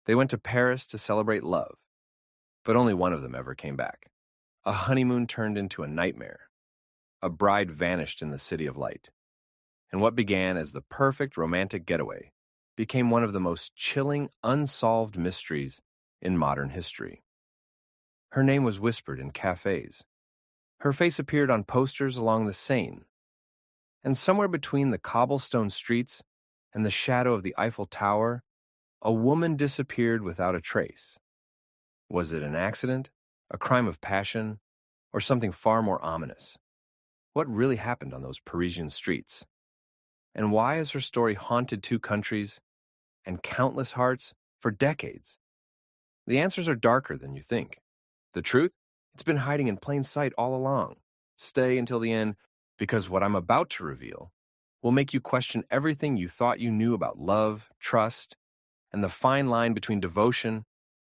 They went to Paris to celebrate love, but only one of them ever came back. A honeymoon turned into a nightmare. A bride vanished in the city of light. And what began as the perfect romantic getaway became one of the most chilling, unsolved mysteries in modern history. Her name was whispered in cafes. Her face appeared on posters along the Seine. And somewhere between the cobblestone streets and the shadow of the Eiffel Tower, a woman disappeared without a trace. Was it an accident, a crime of passion, or something far more ominous? What really happened on those Parisian streets? And why has her story haunted two countries and countless hearts for decades? The answers are darker than you think. The truth? It's been hiding in plain sight all along. Stay until the end, because what I'm about to reveal will make you question everything you thought you knew about love, trust, and the fine line between devotion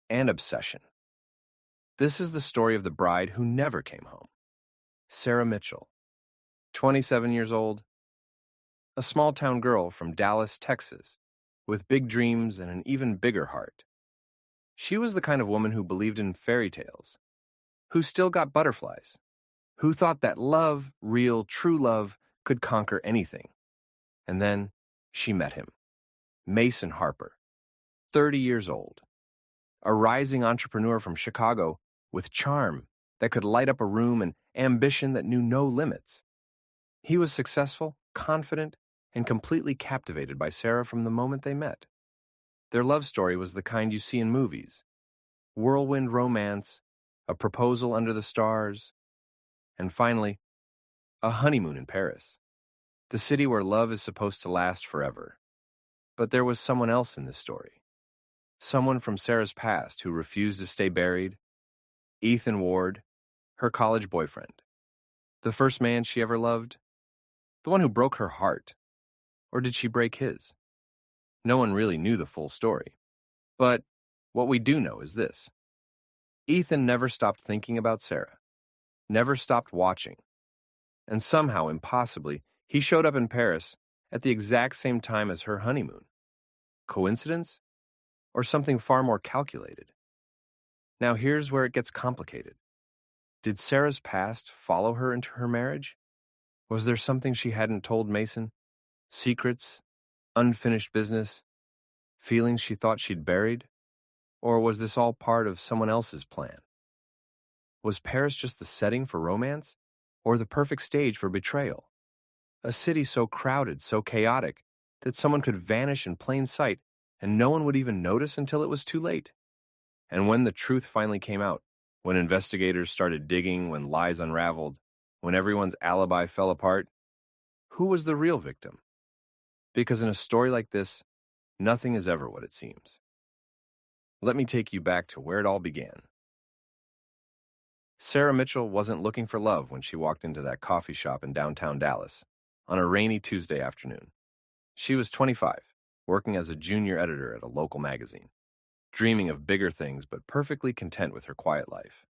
and obsession. This is the story of the bride who never came home. Sarah Mitchell, 27 years old, a small-town girl from Dallas, Texas, with big dreams and an even bigger heart. She was the kind of woman who believed in fairy tales, who still got butterflies, who thought that love, real, true love, could conquer anything. And then she met him, Mason Harper, 30 years old, a rising entrepreneur from Chicago with charm that could light up a room and ambition that knew no limits. He was successful, confident, and completely captivated by Sarah from the moment they met. Their love story was the kind you see in movies: whirlwind romance, a proposal under the stars, and finally, a honeymoon in Paris, the city where love is supposed to last forever. But there was someone else in this story, someone from Sarah's past who refused to stay buried: Ethan Ward, her college boyfriend, the first man she ever loved, the one who broke her heart. Or did she break his? No one really knew the full story. But what we do know is this: Ethan never stopped thinking about Sarah, never stopped watching, and somehow, impossibly, he showed up in Paris at the exact same time as her honeymoon. Coincidence? Or something far more calculated? Now here's where it gets complicated. Did Sarah's past follow her into her marriage? Was there something she hadn't told Mason? Secrets? Unfinished business? Feelings she thought she'd buried? Or was this all part of someone else's plan? Was Paris just the setting for romance, or the perfect stage for betrayal? A city so crowded, so chaotic, that someone could vanish in plain sight and no one would even notice until it was too late. And when the truth finally came out, when investigators started digging, when lies unraveled, when everyone's alibi fell apart, who was the real victim? Because in a story like this, nothing is ever what it seems. Let me take you back to where it all began. Sarah Mitchell wasn't looking for love when she walked into that coffee shop in downtown Dallas on a rainy Tuesday afternoon. She was 25, working as a junior editor at a local magazine, dreaming of bigger things but perfectly content with her quiet life.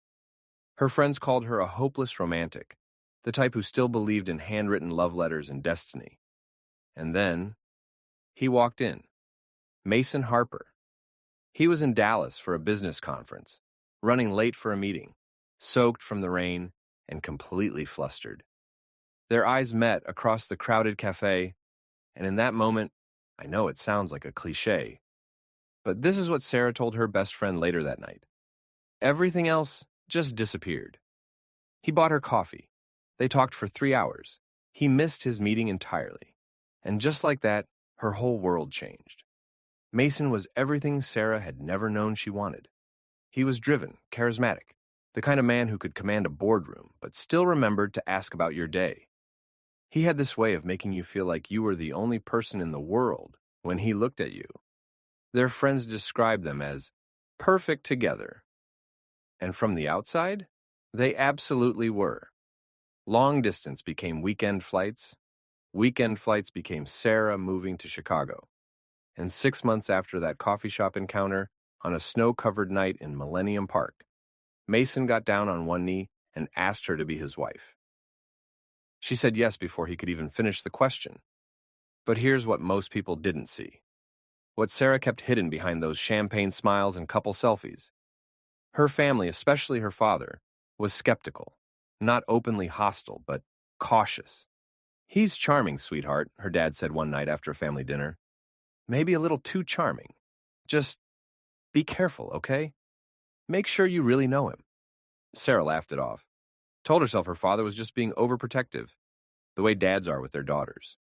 Her friends called her a hopeless romantic, the type who still believed in handwritten love letters and destiny. And then he walked in, Mason Harper. He was in Dallas for a business conference, running late for a meeting, soaked from the rain and completely flustered. Their eyes met across the crowded cafe, and in that moment, I know it sounds like a cliché, but this is what Sarah told her best friend later that night. Everything else just disappeared. He bought her coffee. They talked for 3 hours. He missed his meeting entirely. And just like that, her whole world changed. Mason was everything Sarah had never known she wanted. He was driven, charismatic, the kind of man who could command a boardroom, but still remembered to ask about your day. He had this way of making you feel like you were the only person in the world when he looked at you. Their friends described them as perfect together. And from the outside, they absolutely were. Long distance became weekend flights. Weekend flights became Sarah moving to Chicago. And 6 months after that coffee shop encounter, on a snow-covered night in Millennium Park, Mason got down on one knee and asked her to be his wife. She said yes before he could even finish the question. But here's what most people didn't see. what Sarah kept hidden behind those champagne smiles and couple selfies. Her family, especially her father, was skeptical, not openly hostile, but cautious. "He's charming, sweetheart," her dad said one night after a family dinner. "Maybe a little too charming. Just be careful, okay? Make sure you really know him." Sarah laughed it off, told herself her father was just being overprotective, the way dads are with their daughters.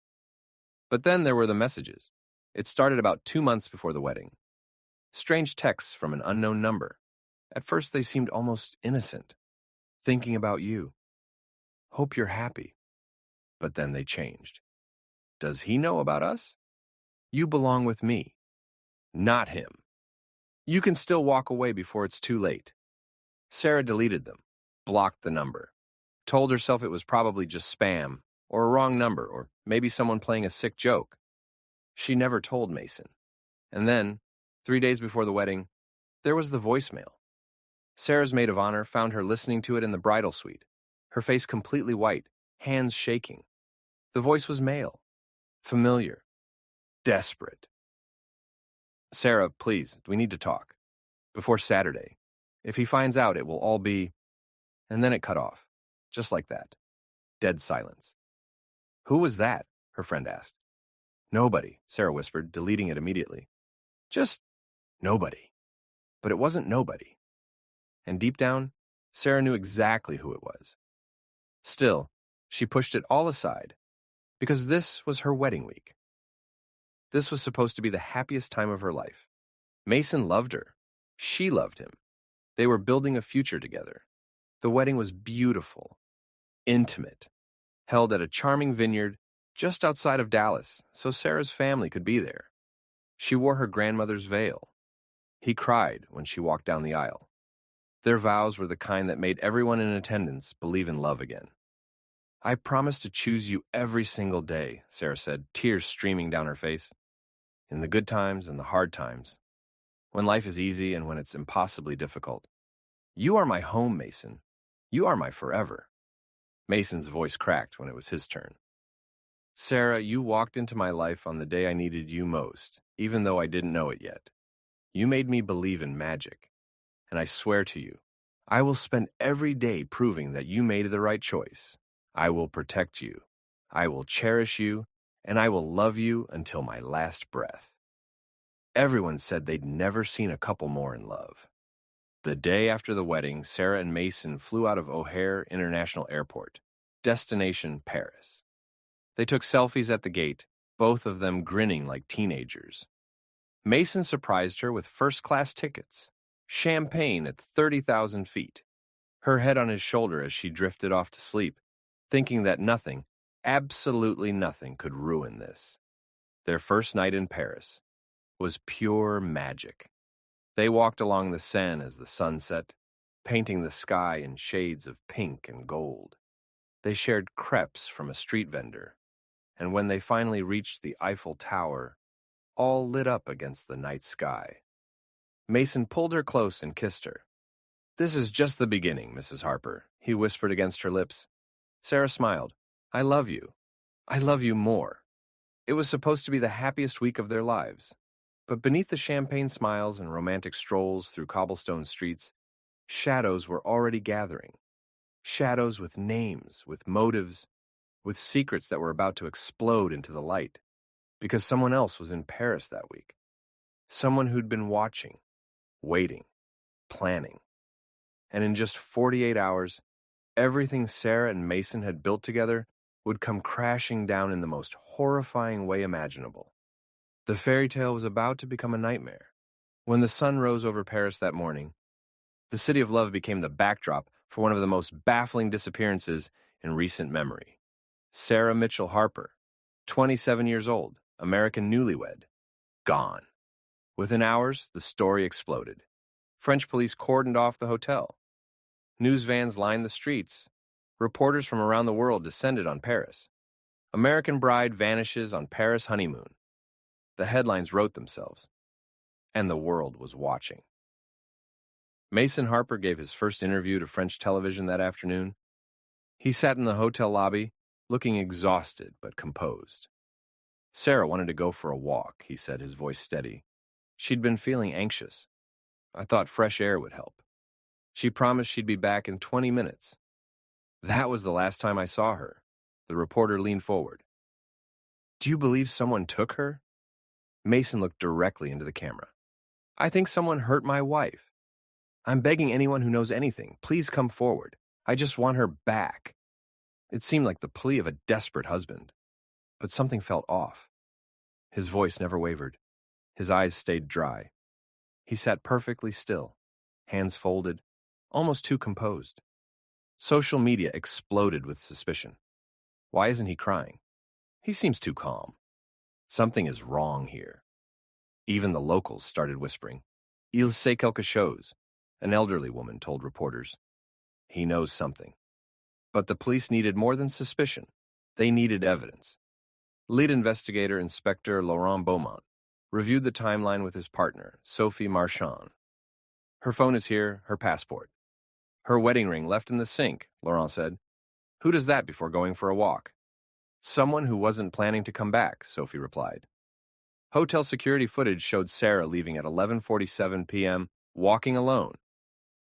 But then there were the messages. It started about 2 months before the wedding. Strange texts from an unknown number. At first they seemed almost innocent. "Thinking about you. Hope you're happy." But then they changed. "Does he know about us? You belong with me, not him. You can still walk away before it's too late." Sarah deleted them, blocked the number, told herself it was probably just spam, or a wrong number, or maybe someone playing a sick joke. She never told Mason. And then, 3 days before the wedding, there was the voicemail. Sarah's maid of honor found her listening to it in the bridal suite, her face completely white, hands shaking. The voice was male, familiar, desperate. "Sarah, please, we need to talk. Before Saturday. If he finds out, it will all be..." And then it cut off, just like that. Dead silence. "Who was that?" her friend asked. "Nobody," Sarah whispered, deleting it immediately. "Just nobody." But it wasn't nobody. And deep down, Sarah knew exactly who it was. Still, she pushed it all aside, because this was her wedding week. This was supposed to be the happiest time of her life. Mason loved her. She loved him. They were building a future together. The wedding was beautiful, intimate, held at a charming vineyard just outside of Dallas, so Sarah's family could be there. She wore her grandmother's veil. He cried when she walked down the aisle. Their vows were the kind that made everyone in attendance believe in love again. "I promise to choose you every single day," Sarah said, tears streaming down her face. "In the good times and the hard times. When life is easy and when it's impossibly difficult. You are my home, Mason. You are my forever." Mason's voice cracked when it was his turn. "Sarah, you walked into my life on the day I needed you most, even though I didn't know it yet. You made me believe in magic. And I swear to you, I will spend every day proving that you made the right choice. I will protect you. I will cherish you, and I will love you until my last breath." Everyone said they'd never seen a couple more in love. The day after the wedding, Sarah and Mason flew out of O'Hare International Airport, destination Paris. They took selfies at the gate, both of them grinning like teenagers. Mason surprised her with first-class tickets, champagne at 30,000 feet, her head on his shoulder as she drifted off to sleep, thinking that nothing, absolutely nothing, could ruin this. Their first night in Paris was pure magic. They walked along the Seine as the sun set, painting the sky in shades of pink and gold. They shared crepes from a street vendor, and when they finally reached the Eiffel Tower, all lit up against the night sky. Mason pulled her close and kissed her. "This is just the beginning, Mrs. Harper," he whispered against her lips. Sarah smiled. "I love you. I love you more." It was supposed to be the happiest week of their lives. But beneath the champagne smiles and romantic strolls through cobblestone streets, shadows were already gathering. Shadows with names, with motives, with secrets that were about to explode into the light. Because someone else was in Paris that week. Someone who'd been watching, waiting, planning. And in just 48 hours, everything Sarah and Mason had built together would come crashing down in the most horrifying way imaginable. The fairy tale was about to become a nightmare. When the sun rose over Paris that morning, the city of love became the backdrop for one of the most baffling disappearances in recent memory. Sarah Mitchell Harper, 27 years old, American newlywed, gone. Within hours, the story exploded. French police cordoned off the hotel. News vans lined the streets. Reporters from around the world descended on Paris. American bride vanishes on Paris honeymoon. The headlines wrote themselves, and the world was watching. Mason Harper gave his first interview to French television that afternoon. He sat in the hotel lobby, looking exhausted but composed. "Sarah wanted to go for a walk," he said, his voice steady. She'd been feeling anxious. I thought fresh air would help. She promised she'd be back in 20 minutes. That was the last time I saw her. The reporter leaned forward. Do you believe someone took her? Mason looked directly into the camera. I think someone hurt my wife. I'm begging anyone who knows anything, please come forward. I just want her back. It seemed like the plea of a desperate husband. But something felt off. His voice never wavered. His eyes stayed dry. He sat perfectly still, hands folded, almost too composed. Social media exploded with suspicion. Why isn't he crying? He seems too calm. Something is wrong here. Even the locals started whispering. Il sait quelque chose, an elderly woman told reporters. He knows something. But the police needed more than suspicion. They needed evidence. Lead investigator Inspector Laurent Beaumont reviewed the timeline with his partner, Sophie Marchand. Her phone is here, her passport. Her wedding ring left in the sink, Laurent said. Who does that before going for a walk? Someone who wasn't planning to come back, Sophie replied. Hotel security footage showed Sarah leaving at 11:47 p.m., walking alone.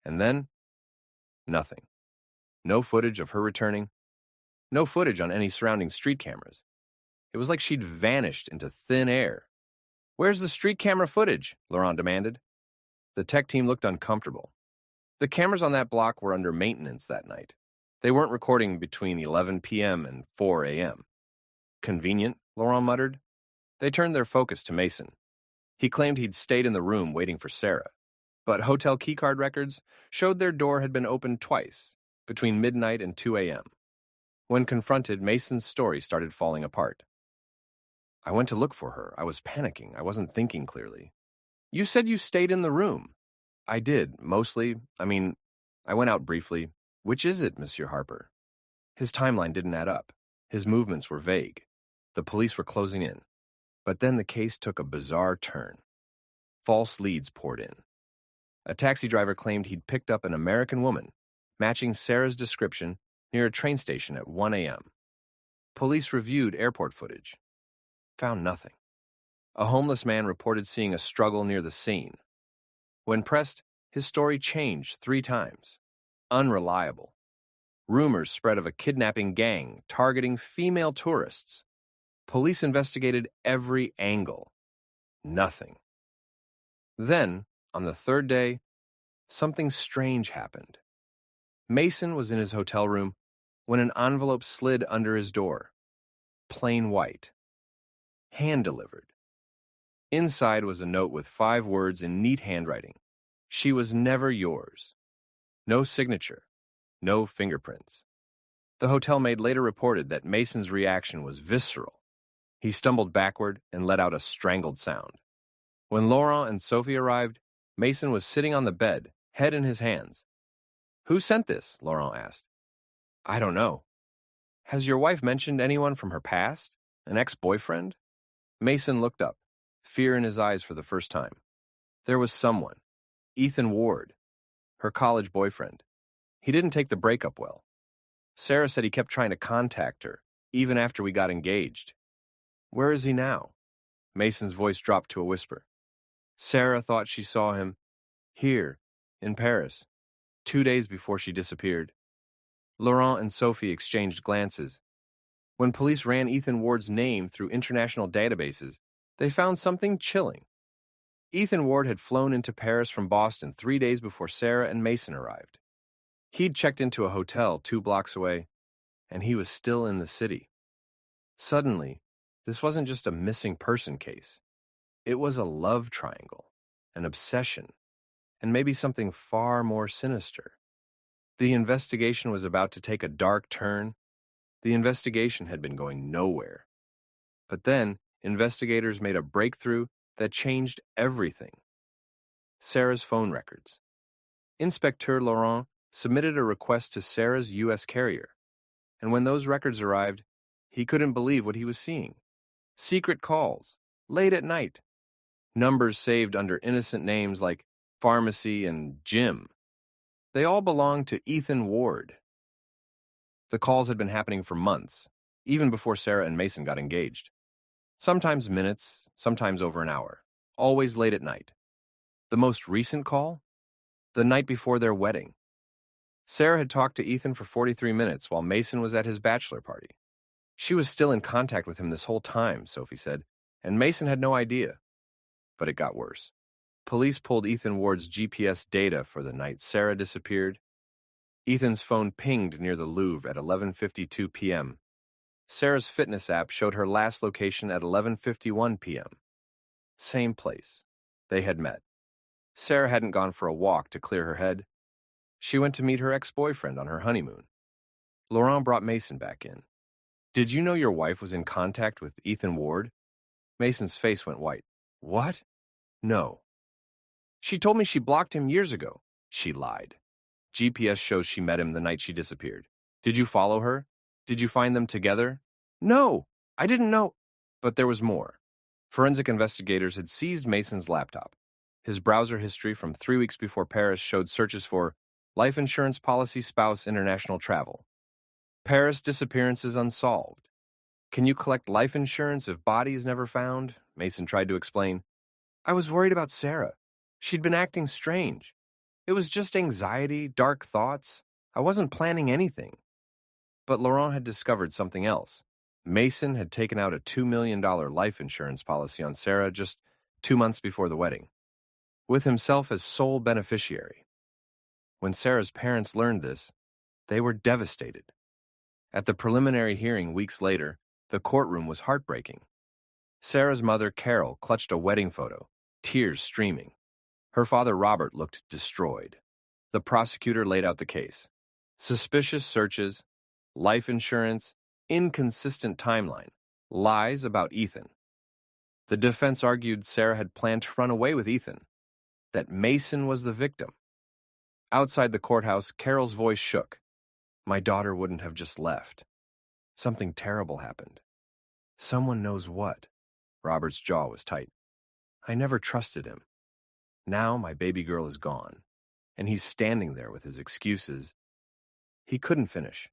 And then, nothing. No footage of her returning. No footage on any surrounding street cameras. It was like she'd vanished into thin air. Where's the street camera footage? Laurent demanded. The tech team looked uncomfortable. The cameras on that block were under maintenance that night. They weren't recording between 11 p.m. and 4 a.m. Convenient, Laurent muttered. They turned their focus to Mason. He claimed he'd stayed in the room waiting for Sarah. But hotel keycard records showed their door had been opened twice, between midnight and 2 a.m. When confronted, Mason's story started falling apart. I went to look for her. I was panicking. I wasn't thinking clearly. You said you stayed in the room. I did, mostly. I went out briefly. Which is it, Monsieur Harper? His timeline didn't add up. His movements were vague. The police were closing in. But then the case took a bizarre turn. False leads poured in. A taxi driver claimed he'd picked up an American woman, matching Sarah's description near a train station at 1 a.m. Police reviewed airport footage. Found nothing. A homeless man reported seeing a struggle near the scene. When pressed, his story changed 3 times. Unreliable. Rumors spread of a kidnapping gang targeting female tourists. Police investigated every angle. Nothing. Then, on the 3rd day, something strange happened. Mason was in his hotel room when an envelope slid under his door. Plain white. Hand-delivered. Inside was a note with 5 words in neat handwriting. She was never yours. No signature. No fingerprints. The hotel maid later reported that Mason's reaction was visceral. He stumbled backward and let out a strangled sound. When Laurent and Sophie arrived, Mason was sitting on the bed, head in his hands. Who sent this? Laurent asked. I don't know. Has your wife mentioned anyone from her past? An ex-boyfriend? Mason looked up, fear in his eyes for the first time. There was someone. Ethan Ward, her college boyfriend. He didn't take the breakup well. Sarah said he kept trying to contact her, even after we got engaged. Where is he now? Mason's voice dropped to a whisper. Sarah thought she saw him here, in Paris, 2 days before she disappeared. Laurent and Sophie exchanged glances. When police ran Ethan Ward's name through international databases, they found something chilling. Ethan Ward had flown into Paris from Boston 3 days before Sarah and Mason arrived. He'd checked into a hotel 2 blocks away, and he was still in the city. Suddenly, this wasn't just a missing person case. It was a love triangle, an obsession, and maybe something far more sinister. The investigation was about to take a dark turn. The investigation had been going nowhere. But then, investigators made a breakthrough that changed everything. Sarah's phone records. Inspecteur Laurent submitted a request to Sarah's U.S. carrier, and when those records arrived, he couldn't believe what he was seeing. Secret calls, late at night. Numbers saved under innocent names like Pharmacy and Jim. They all belonged to Ethan Ward. The calls had been happening for months, even before Sarah and Mason got engaged. Sometimes minutes, sometimes over an hour. always late at night. The most recent call? The night before their wedding. Sarah had talked to Ethan for 43 minutes while Mason was at his bachelor party. She was still in contact with him this whole time, Sophie said, and Mason had no idea. But it got worse. Police pulled Ethan Ward's GPS data for the night Sarah disappeared. Ethan's phone pinged near the Louvre at 11:52 p.m. Sarah's fitness app showed her last location at 11:51 p.m. Same place. They had met. Sarah hadn't gone for a walk to clear her head. She went to meet her ex-boyfriend on her honeymoon. Laurent brought Mason back in. Did you know your wife was in contact with Ethan Ward? Mason's face went white. What? No. She told me she blocked him years ago. She lied. GPS shows she met him the night she disappeared. Did you follow her? Did you find them together? No, I didn't know. But there was more. Forensic investigators had seized Mason's laptop. His browser history from 3 weeks before Paris showed searches for life insurance policy, spouse, international travel. Paris disappearances unsolved. Can you collect life insurance if body is never found? Mason tried to explain. I was worried about Sarah. She'd been acting strange. It was just anxiety, dark thoughts. I wasn't planning anything. But Laurent had discovered something else. Mason had taken out a $2 million life insurance policy on Sarah just 2 months before the wedding, with himself as sole beneficiary. When Sarah's parents learned this, they were devastated. At the preliminary hearing weeks later, the courtroom was heartbreaking. Sarah's mother, Carol, clutched a wedding photo, tears streaming. Her father, Robert, looked destroyed. The prosecutor laid out the case. Suspicious searches, life insurance, inconsistent timeline, lies about Ethan. The defense argued Sarah had planned to run away with Ethan, that Mason was the victim. Outside the courthouse, Carol's voice shook. My daughter wouldn't have just left. Something terrible happened. Someone knows what. Robert's jaw was tight. I never trusted him. Now my baby girl is gone, and he's standing there with his excuses. He couldn't finish.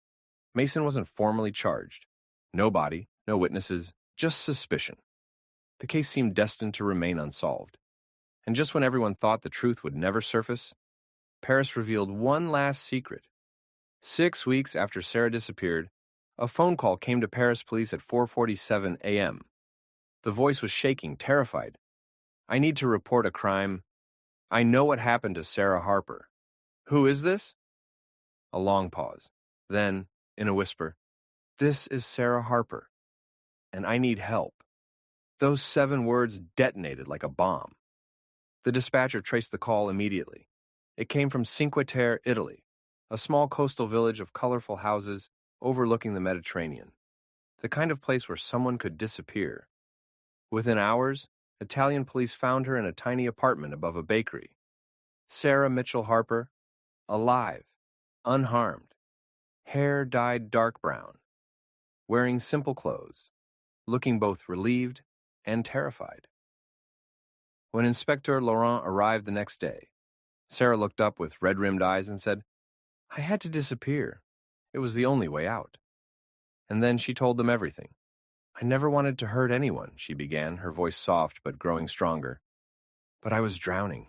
Mason wasn't formally charged. No body, no witnesses, just suspicion. The case seemed destined to remain unsolved. And just when everyone thought the truth would never surface, Paris revealed one last secret. 6 weeks after Sarah disappeared, a phone call came to Paris police at 4:47 a.m. The voice was shaking, terrified. I need to report a crime. I know what happened to Sarah Harper. Who is this? A long pause. Then, in a whisper, this is Sarah Harper, and I need help. Those 7 words detonated like a bomb. The dispatcher traced the call immediately. It came from Cinque Terre, Italy, a small coastal village of colorful houses overlooking the Mediterranean, the kind of place where someone could disappear. Within hours, Italian police found her in a tiny apartment above a bakery. Sarah Mitchell Harper, alive, unharmed, hair dyed dark brown, wearing simple clothes, looking both relieved and terrified. When Inspector Laurent arrived the next day, Sarah looked up with red-rimmed eyes and said, I had to disappear. It was the only way out. And then she told them everything. I never wanted to hurt anyone, she began, her voice soft but growing stronger. But I was drowning,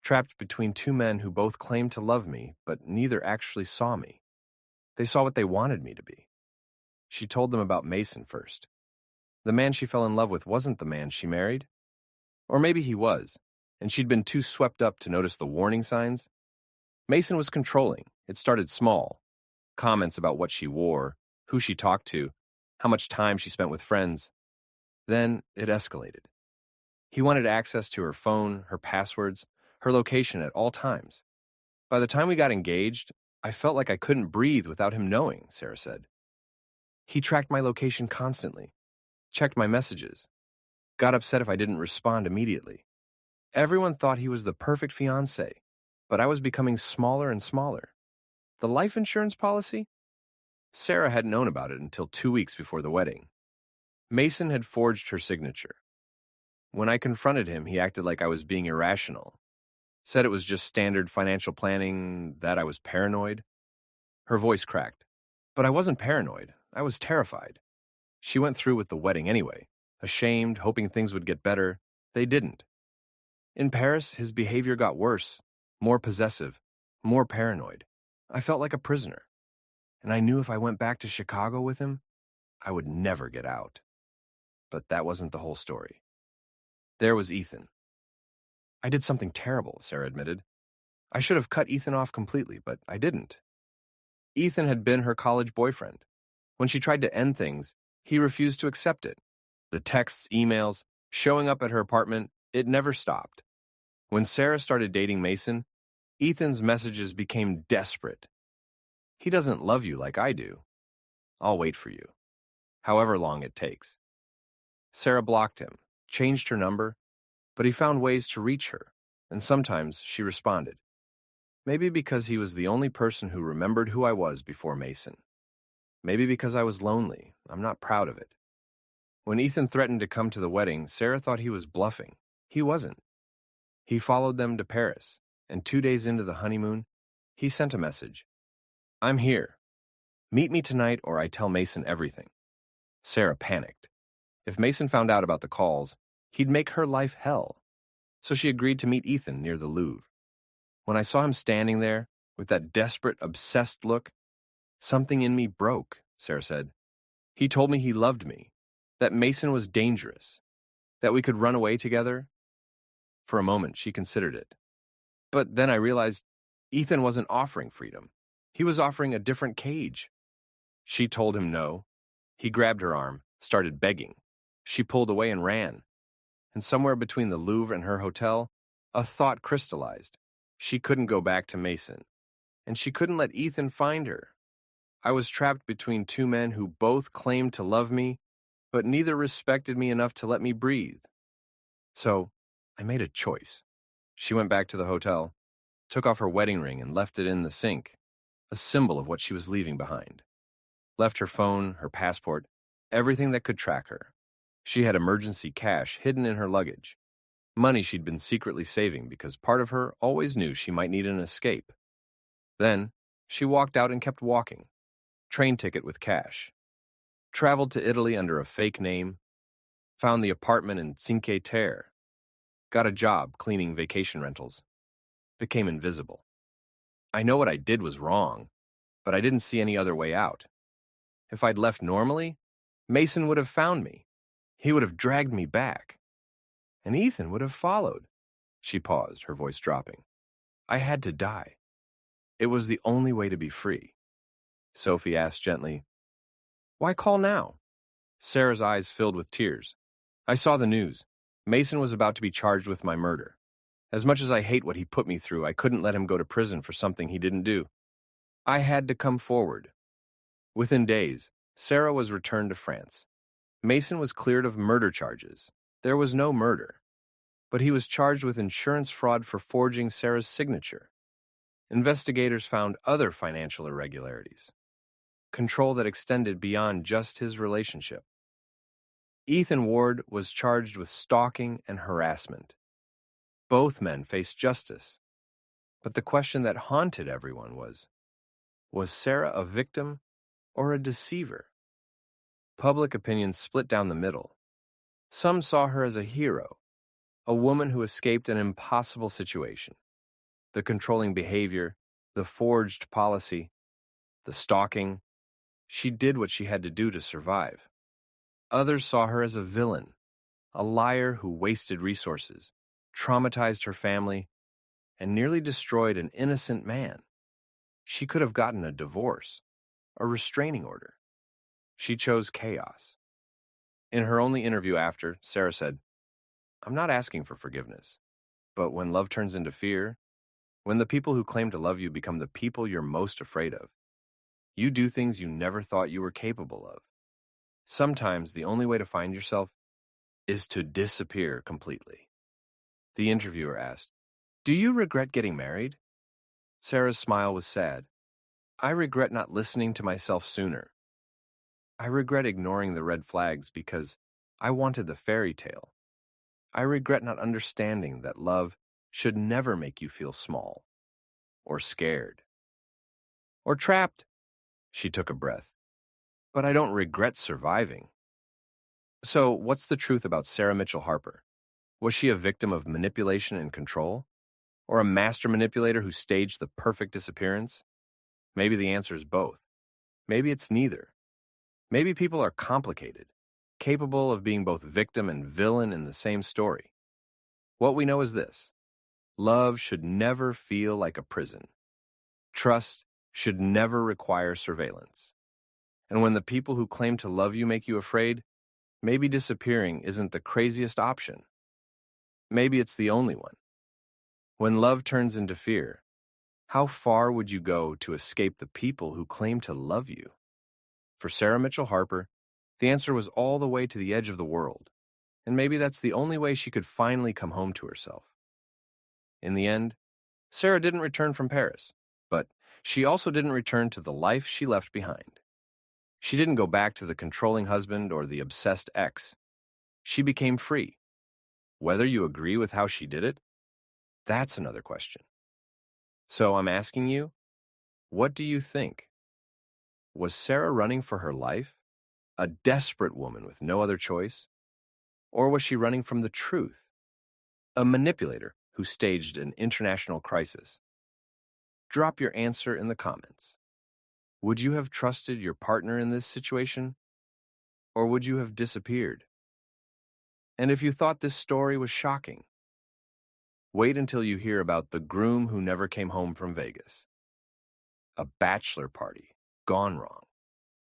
trapped between 2 men who both claimed to love me, but neither actually saw me. They saw what they wanted me to be. She told them about Mason first. The man she fell in love with wasn't the man she married. Or maybe he was, and she'd been too swept up to notice the warning signs. Mason was controlling. It started small. Comments about what she wore, who she talked to, how much time she spent with friends. Then it escalated. He wanted access to her phone, her passwords, her location at all times. By the time we got engaged, I felt like I couldn't breathe without him knowing, Sarah said. He tracked my location constantly, checked my messages, got upset if I didn't respond immediately. Everyone thought he was the perfect fiancé, but I was becoming smaller and smaller. The life insurance policy? Sarah hadn't known about it until 2 weeks before the wedding. Mason had forged her signature. When I confronted him, he acted like I was being irrational, said it was just standard financial planning, that I was paranoid. Her voice cracked. But I wasn't paranoid. I was terrified. She went through with the wedding anyway, ashamed, hoping things would get better. They didn't. In Paris, his behavior got worse, more possessive, more paranoid. I felt like a prisoner, and I knew if I went back to Chicago with him, I would never get out. But that wasn't the whole story. There was Ethan. I did something terrible, Sarah admitted. I should have cut Ethan off completely, but I didn't. Ethan had been her college boyfriend. When she tried to end things, he refused to accept it. The texts, emails, showing up at her apartment, it never stopped. When Sarah started dating Mason, Ethan's messages became desperate. He doesn't love you like I do. I'll wait for you, however long it takes. Sarah blocked him, changed her number, but he found ways to reach her, and sometimes she responded. Maybe because he was the only person who remembered who I was before Mason. Maybe because I was lonely. I'm not proud of it. When Ethan threatened to come to the wedding, Sarah thought he was bluffing. He wasn't. He followed them to Paris, and 2 days into the honeymoon, he sent a message. I'm here. Meet me tonight or I tell Mason everything. Sarah panicked. If Mason found out about the calls, he'd make her life hell. So she agreed to meet Ethan near the Louvre. When I saw him standing there, with that desperate, obsessed look, something in me broke, Sarah said. He told me he loved me, that Mason was dangerous, that we could run away together. For a moment, she considered it. But then I realized Ethan wasn't offering freedom. He was offering a different cage. She told him no. He grabbed her arm, started begging. She pulled away and ran. And somewhere between the Louvre and her hotel, a thought crystallized. She couldn't go back to Mason, and she couldn't let Ethan find her. I was trapped between two men who both claimed to love me, but neither respected me enough to let me breathe. So I made a choice. She went back to the hotel, took off her wedding ring and left it in the sink, a symbol of what she was leaving behind. Left her phone, her passport, everything that could track her. She had emergency cash hidden in her luggage. Money she'd been secretly saving because part of her always knew she might need an escape. Then, she walked out and kept walking. Train ticket with cash. Traveled to Italy under a fake name. Found the apartment in Cinque Terre. Got a job cleaning vacation rentals. Became invisible. I know what I did was wrong, but I didn't see any other way out. If I'd left normally, Mason would have found me. He would have dragged me back. And Ethan would have followed. She paused, her voice dropping. I had to die. It was the only way to be free. Sophie asked gently, Why call now? Sarah's eyes filled with tears. I saw the news. Mason was about to be charged with my murder. As much as I hate what he put me through, I couldn't let him go to prison for something he didn't do. I had to come forward. Within days, Sarah was returned to France. Mason was cleared of murder charges. There was no murder. But he was charged with insurance fraud for forging Sarah's signature. Investigators found other financial irregularities. Control that extended beyond just his relationship. Ethan Ward was charged with stalking and harassment. Both men faced justice. But the question that haunted everyone was Sarah a victim or a deceiver? Public opinion split down the middle. Some saw her as a hero, a woman who escaped an impossible situation. The controlling behavior, the forged policy, the stalking. She did what she had to do to survive. Others saw her as a villain, a liar who wasted resources, traumatized her family, and nearly destroyed an innocent man. She could have gotten a divorce, a restraining order. She chose chaos. In her only interview after, Sarah said, I'm not asking for forgiveness, but when love turns into fear, when the people who claim to love you become the people you're most afraid of, you do things you never thought you were capable of. Sometimes the only way to find yourself is to disappear completely. The interviewer asked, Do you regret getting married? Sarah's smile was sad. I regret not listening to myself sooner. I regret ignoring the red flags because I wanted the fairy tale. I regret not understanding that love should never make you feel small, or scared, or trapped. She took a breath. But I don't regret surviving. So, what's the truth about Sarah Mitchell Harper? Was she a victim of manipulation and control? Or a master manipulator who staged the perfect disappearance? Maybe the answer is both. Maybe it's neither. Maybe people are complicated, capable of being both victim and villain in the same story. What we know is this: love should never feel like a prison. Trust should never require surveillance. And when the people who claim to love you make you afraid, maybe disappearing isn't the craziest option. Maybe it's the only one. When love turns into fear, how far would you go to escape the people who claim to love you? For Sarah Mitchell Harper, the answer was all the way to the edge of the world, and maybe that's the only way she could finally come home to herself. In the end, Sarah didn't return from Paris, but she also didn't return to the life she left behind. She didn't go back to the controlling husband or the obsessed ex. She became free. Whether you agree with how she did it, that's another question. So I'm asking you, what do you think? Was Sarah running for her life, a desperate woman with no other choice? Or was she running from the truth, a manipulator who staged an international crisis? Drop your answer in the comments. Would you have trusted your partner in this situation? Or would you have disappeared? And if you thought this story was shocking, wait until you hear about the groom who never came home from Vegas. A bachelor party gone wrong.